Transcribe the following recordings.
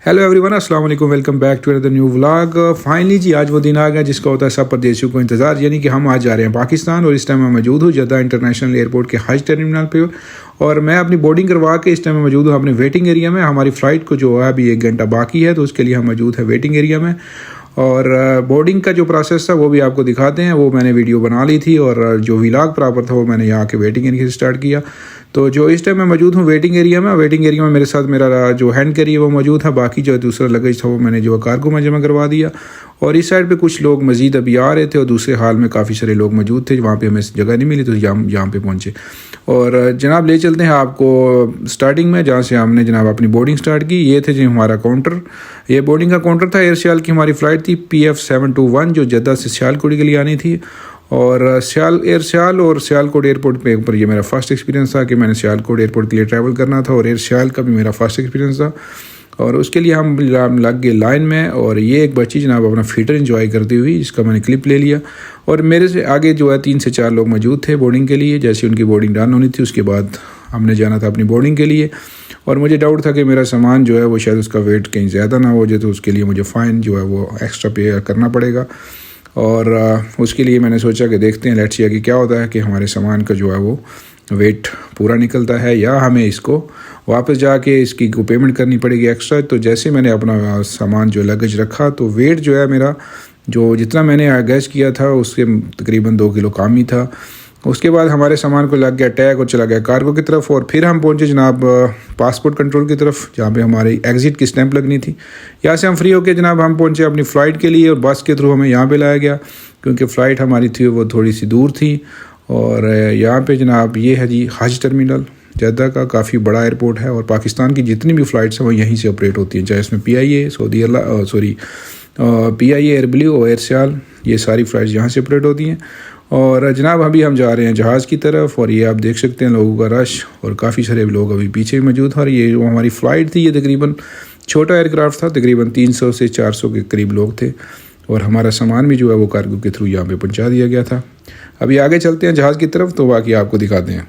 Hello everyone, अस्सलाम वालेकुम, welcome back to another new vlog. Finally जी आज वो दिन आ गया जिसका होता है सब परदेशियों को इंतज़ार, यानी कि हम आज जा रहे हैं पाकिस्तान और इस टाइम मैं मौजूद हूँ जद्दा इंटरनेशनल एयरपोर्ट के हज टर्मिनल पे और मैं अपनी बोर्डिंग करवा के इस टाइम मैं मौजूद हूँ अपने वेटिंग एरिया में। हमारी फ़्लाइट को जो है अभी 1 घंटा बाकी है तो उसके लिए हम मौजूद है वेटिंग एरिया में। और बोर्डिंग का जो प्रोसेस था वो भी आपको दिखाते हैं, वो मैंने वीडियो बना ली थी और जो व्लॉग प्रॉपर था वो मैंने यहाँ के वेटिंग एरिया से स्टार्ट किया। तो जो इस टाइम मैं मौजूद हूँ वेटिंग एरिया में मेरे साथ मेरा जो हैंड कैरी है वो मौजूद था, बाकी जो दूसरा लगेज था वो मैंने जो कार्गो में जमा करवा दिया। और इस साइड पे कुछ लोग मज़ीद अभी आ रहे थे और दूसरे हाल में काफ़ी सारे लोग मौजूद थे, वहाँ पे हमें जगह नहीं मिली तो यहाँ पे पहुँचे। और जनाब ले चलते हैं आपको स्टार्टिंग में जहाँ से हमने जनाब अपनी बोर्डिंग स्टार्ट की। ये थे जी हमारा काउंटर, ये बोर्डिंग का काउंटर था। एयर सियाल की हमारी फ़्लाइट थी PF721 जो जद्दा से सियालकोट के लिए आनी थी। और एयर सियाल और सियालकोट एयरपोर्ट पे ऊपर ये मेरा फ़र्स्ट एक्सपीरियंस था कि मैंने सियालकोट एयरपोर्ट के लिए ट्रैवल करना था और एयर सियाल का भी मेरा फ़र्स्ट एक्सपीरियंस था। और उसके लिए हम लग गए लाइन में और ये एक बच्ची जनाब अपना फीटर एंजॉय करती हुई, जिसका मैंने क्लिप ले लिया। और मेरे से आगे जो है 3 से 4 लोग मौजूद थे बोर्डिंग के लिए। जैसे उनकी बोर्डिंग डन होनी थी उसके बाद हमने जाना था अपनी बोर्डिंग के लिए। और मुझे डाउट था कि मेरा सामान जो है वो शायद उसका वेट कहीं ज़्यादा ना हो जाए, तो उसके लिए मुझे फ़ाइन जो है वो एक्स्ट्रा पे करना पड़ेगा। और उसके लिए मैंने सोचा कि देखते हैं लेट्स सी कि क्या होता है कि हमारे सामान का जो है वो वेट पूरा निकलता है या हमें इसको वापस जाके इसकी को पेमेंट करनी पड़ेगी एक्स्ट्रा। तो जैसे मैंने अपना सामान जो लगेज रखा तो वेट जो है मेरा जो जितना मैंने गैस किया था उससे तकरीबन 2 किलो कम ही था। उसके बाद हमारे सामान को लग गया टैग और चला गया कार्गो की तरफ। और फिर हम पहुंचे जनाब पासपोर्ट कंट्रोल की तरफ जहाँ पे हमारी एग्ज़िट की स्टैंप लगनी थी। यहाँ से हम फ्री होके जनाब हम पहुंचे अपनी फ़्लाइट के लिए और बस के थ्रू हमें यहाँ पे लाया गया क्योंकि फ़्लाइट हमारी थी वो थोड़ी सी दूर थी। और यहाँ पे जनाब ये है जी हज टर्मिनल जद्दा का, काफ़ी बड़ा एयरपोर्ट है और पाकिस्तान की जितनी भी फ़्लाइट्स हैं वो यहीं से ऑपरेट होती हैं, चाहे इसमें PIA एयर ब्लू और एयर सियाल, ये सारी फ़्लाइट्स यहाँ से ऑपरेट होती हैं। और जनाब अभी हम जा रहे हैं जहाज़ की तरफ और ये आप देख सकते हैं लोगों का रश और काफ़ी सारे लोग अभी पीछे मौजूद हैं। और ये जो हमारी फ़्लाइट थी ये तकरीबन छोटा एयरक्राफ्ट था, तकरीबन 300 से 400 के करीब लोग थे और हमारा सामान भी जो है वो कार्गो के थ्रू यहाँ पे पहुँचा दिया गया था। अभी आगे चलते हैं जहाज़ की तरफ तो बाकी आपको दिखाते हैं।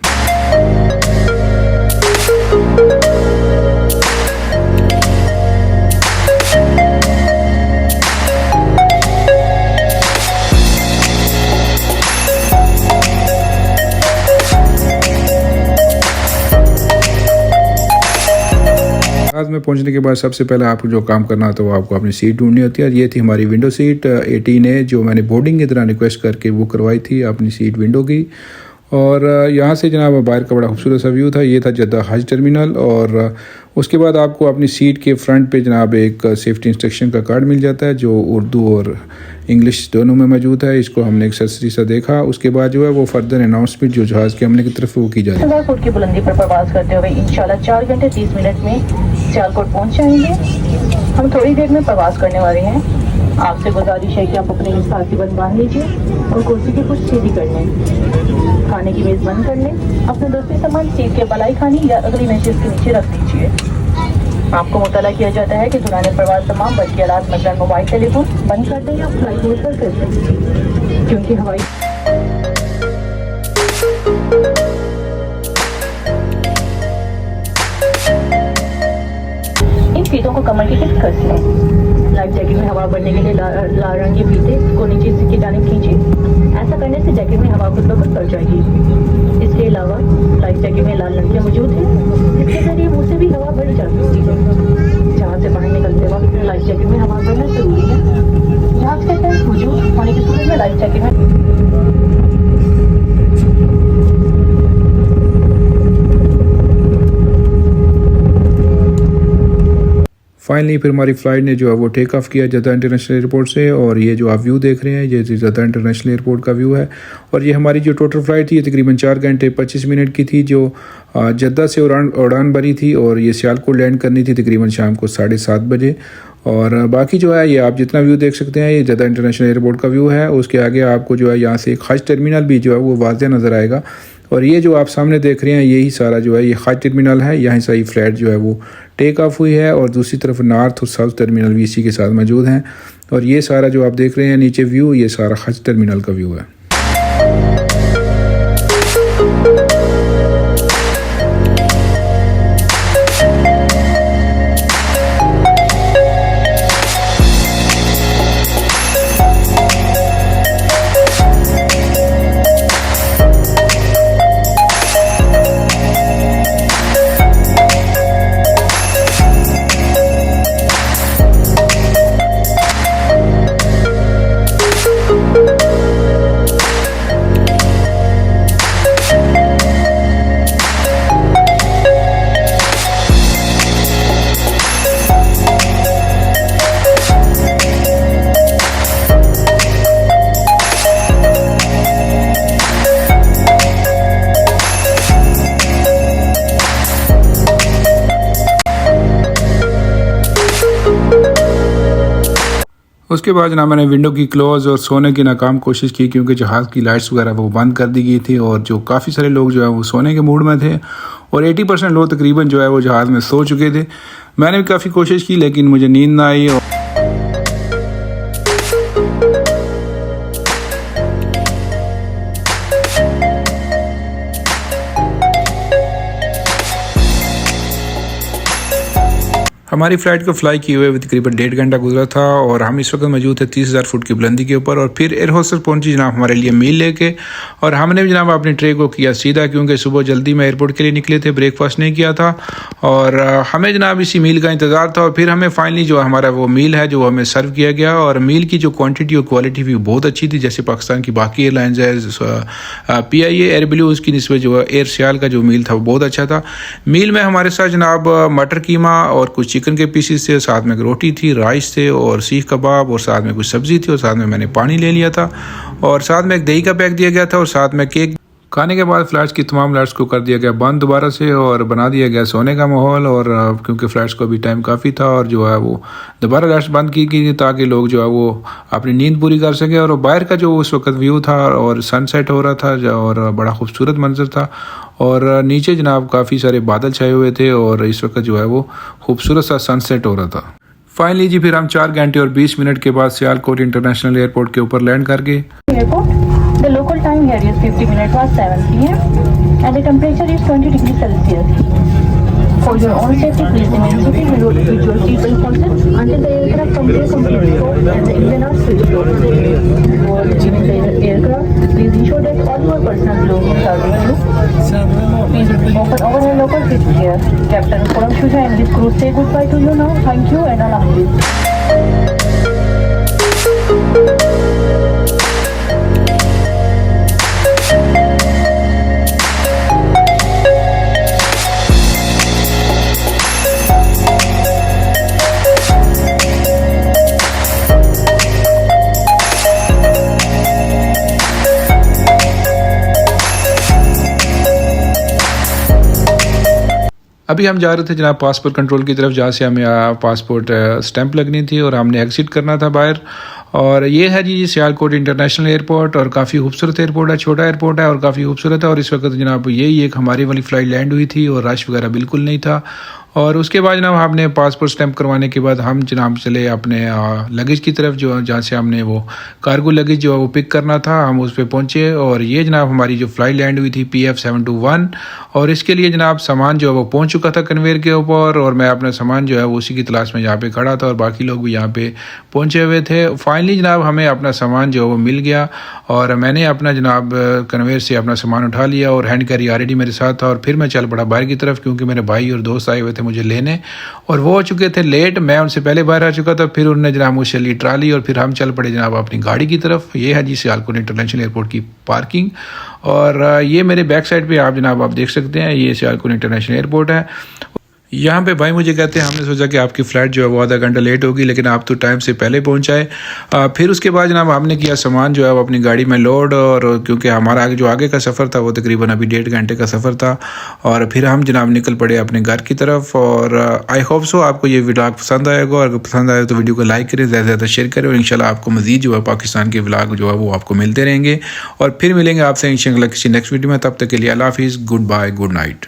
जहाज़ में पहुंचने के बाद सबसे पहले आपको जो काम करना था वो आपको अपनी सीट ढूंढनी होती है। ये थी हमारी विंडो सीट 18A जो मैंने बोर्डिंग की तरह रिक्वेस्ट करके बुक करवाई थी अपनी सीट विंडो की। और यहाँ से जनाब बाहर का बड़ा खूबसूरत सा व्यू था। ये था जद्दा हज टर्मिनल। और उसके बाद आपको अपनी सीट के फ्रंट पे जनाब एक सेफ्टी इंस्ट्रक्शन का कार्ड मिल जाता है जो उर्दू और इंग्लिश दोनों में मौजूद है। इसको हमने एक्सेसरी सा देखा। उसके बाद जो है वो फर्दर अनाउंसमेंट जो जहाज़ के हमले की तरफ वो की जा रही है। सियालकोट की बुलंदी पर प्रवास करते हुए इंशाल्लाह 4 घंटे 30 मिनट में सियालकोट पहुंच जाएंगे। हम थोड़ी देर में प्रवास करने वाले हैं। आपसे गुजारिश है कि आप अपने साथी बंद बांध लीजिए और कुर्सी की कुछ सीधी कर लें, खाने की मेज़ बंद कर लें, अपने दूसरे सामान सीट के बलाई खानी या अगली बेंचेस के नीचे रख दीजिए। आपको मुतला किया जाता है कि दौरान प्रवास तमाम बल्कि आलात मतलब मोबाइल टेलीफोन बंद कर दें या फ्लाइट मोड पर कर दें क्योंकि हवाई इन फीतों को कमर के फिट कस लें। लाइफ जैकेट में हवा भरने के लिए लाल रंग के फीते को नीचे की जानिब खींचिए। ऐसा करने से जैकेट में हवा खुद ब खुद भर जाएगी। इसके अलावा लाइफ जैकेट में लाल लंकियाँ मौजूद हैं जिसके जरिए मुँह से भी हवा भरी जा सकती है। जहाँ से बाहर निकलते वक्त लाइफ जैकेट में हवा भरना जरूरी है। जहाज के तहत मौजूद होने की सूरत में लाइफ जैकेट में फाइनली फिर हमारी फ़्लाइट ने जो है वो टेक ऑफ़ किया जद्दा इंटरनेशनल एयरपोर्ट से। और ये जो आप व्यू देख रहे हैं ये जद्दा इंटरनेशनल एयरपोर्ट का व्यू है। और ये हमारी जो टोटल फ़्लाइट थी ये तकरीबन 4 घंटे 25 मिनट की थी जो जद्दा से उड़ान भरी थी और ये सियालकोट लैंड करनी थी तकरीबन शाम को 7:30 बजे। और बाकी जो है ये आप जितना व्यू देख सकते हैं ये जद्दा इंटरनेशनल एयरपोर्ट का व्यू है। उसके आगे आपको जो है यहाँ से एक हज टर्मिनल भी जो है वो वाज़ेह नज़र आएगा। और ये जो आप सामने देख रहे हैं यही सारा जो है ये हज टर्मिनल है, यहाँ से ही फ़्लाइट जो है वो टेक ऑफ हुई है। और दूसरी तरफ नॉर्थ और साउथ टर्मिनल भी इसी के साथ मौजूद हैं। और ये सारा जो आप देख रहे हैं नीचे व्यू ये सारा हज टर्मिनल का व्यू है। उसके बाद जनाब मैंने विंडो की क्लोज़ और सोने की नाकाम कोशिश की, क्योंकि जहाज़ की लाइट्स वगैरह वो बंद कर दी गई थी और जो काफ़ी सारे लोग जो है वो सोने के मूड में थे और 80% लोग तकरीबन जो है वो जहाज़ में सो चुके थे। मैंने भी काफ़ी कोशिश की लेकिन मुझे नींद ना आई। हमारी फ़्लाइट को फ्लाई किए हुए तकरीबन 1.5 घंटा गुजरा था और हम इस वक्त मौजूद थे 30,000 फुट की बुलंदी के ऊपर। और फिर एयर होस्टेस पहुंची जनाब हमारे लिए मील लेके, और हमने भी जनाब अपनी ट्रे को किया सीधा, क्योंकि सुबह जल्दी में एयरपोर्ट के लिए निकले थे, ब्रेकफास्ट नहीं किया था और हमें जनाब इसी मील का इंतज़ार था। और फिर हमें फाइनली जो हमारा वो मील है जो हमें सर्व किया गया, और मील की जो क्वान्टिटी और क्वालिटी भी बहुत अच्छी थी, जैसे पाकिस्तान की बाकी एयरलाइंस है PIA एयर ब्लू, उसकी निस्बत जो है एयर सियाल का जो मील था वो बहुत अच्छा था। मील में हमारे साथ जनाब मटर कीमा और कुछ चिकन के पीसीस थे, साथ में एक रोटी थी, राइस थे और सीख कबाब, और साथ में कुछ सब्जी थी, और साथ में मैंने पानी ले लिया था, और साथ में एक दही का पैक दिया गया था, और साथ में केक। खाने के बाद फ़्लाइट्स की तमाम लाइट्स को कर दिया गया बंद दोबारा से और बना दिया गया सोने का माहौल। और क्योंकि फ़्लाइट्स को भी टाइम काफ़ी था, और जो है वो दोबारा लाइट्स बंद की गई ताकि लोग जो है वो अपनी नींद पूरी कर सकें। और बाहर का जो उस वक्त व्यू था और सनसेट हो रहा था और बड़ा खूबसूरत मंजर था, और नीचे जनाब काफ़ी सारे बादल छाए हुए थे और इस वक्त जो है वो खूबसूरत सा सनसेट हो रहा था। फाइनली जी फिर हम 4 घंटे और 20 मिनट के बाद सियालकोट इंटरनेशनल एयरपोर्ट के ऊपर लैंड कर गए। The local time here is 50 minutes past 7 p.m. and the temperature is 20 degrees Celsius. For your own safety, please remain seated with your seatbelt fastened until the aircraft comes to a complete stop and the engine are switched off. For leaving the aircraft, please ensure that all your personal belongings are with you. Please open overhead locker with care. Captain Kuram Shuja and his crew say goodbye to you now. Thank you and Allah Hafiz. अभी हम जा रहे थे जनाब passport control की तरफ, जहाँ से हमें पासपोर्ट स्टैंप लगनी थी और हमने एग्ज़िट करना था बाहर। और ये है जी सियालकोट इंटरनेशनल एयरपोर्ट, और काफ़ी खूबसूरत एयरपोर्ट है, छोटा एयरपोर्ट है और काफ़ी खूबसूरत है। और इस वक्त जनाब यही एक हमारी वाली फ़्लाइट लैंड हुई थी और रश वगैरह बिल्कुल नहीं था। और उसके बाद जनाब हमने पासपोर्ट स्टैंप करवाने के बाद हम जनाब चले अपने लगेज की तरफ, जो जहाँ से हमने वो कार्गो लगेज जो है वो पिक करना था, हम उस पर पहुँचे। और ये जनाब हमारी जो फ़्लाइट लैंड हुई थी PF721, और इसके लिए जनाब सामान जो है वो पहुँच चुका था कन्वेयर के ऊपर, और मैं अपना सामान जो है वो उसी की तलाश में यहाँ पे खड़ा था और बाकी लोग भी यहाँ पे पहुँचे हुए थे। फाइनली जनाब हमें अपना सामान जो है वो मिल गया, और मैंने अपना जनाब कन्वेयर से अपना सामान उठा लिया और हैंड कैरी ऑलरेडी मेरे साथ था। और फिर मैं चल पड़ा बाहर की तरफ, क्योंकि मेरे भाई और दोस्त आए हुए थे मुझे लेने, और वो हो चुके थे लेट। मैं उनसे पहले बाहर आ चुका था, फिर उन्होंने जनाब मुझसे ली ट्राली और फिर हम चल पड़े जनाब अपनी गाड़ी की तरफ। ये है जी सियालकोट इंटरनेशनल एयरपोर्ट की पार्किंग, और ये मेरे बैक साइड पे आप जनाब आप देख सकते हैं, ये सियालकोट इंटरनेशनल एयरपोर्ट है। यहाँ पे भाई मुझे कहते हैं हमने सोचा कि आपकी फ़्लाइट जो है वो आधा घंटा लेट होगी, लेकिन आप तो टाइम से पहले पहुँचाए। फिर उसके बाद जनाब हमने किया सामान जो है वो अपनी गाड़ी में लोड, और क्योंकि हमारा जो आगे का सफ़र था वो तकरीबन अभी 1.5 घंटे का सफ़र था, और फिर हम जनाब निकल पड़े अपने घर की तरफ। और आई होप सो आपको ये व्लॉग पसंद आएगा, और अगर पसंद आए तो वीडियो को लाइक करें, ज़्यादा से ज़्यादा शेयर करें, और इंशाल्लाह आपको मज़ीद जो है पाकिस्तान के व्लॉग जो है वो आपको मिलते रहेंगे। और फिर मिलेंगे आपसे इंशाल्लाह किसी नेक्स्ट वीडियो में, तब तक के लिए अल्लाह हाफिज़, गुड बाय, गुड नाइट।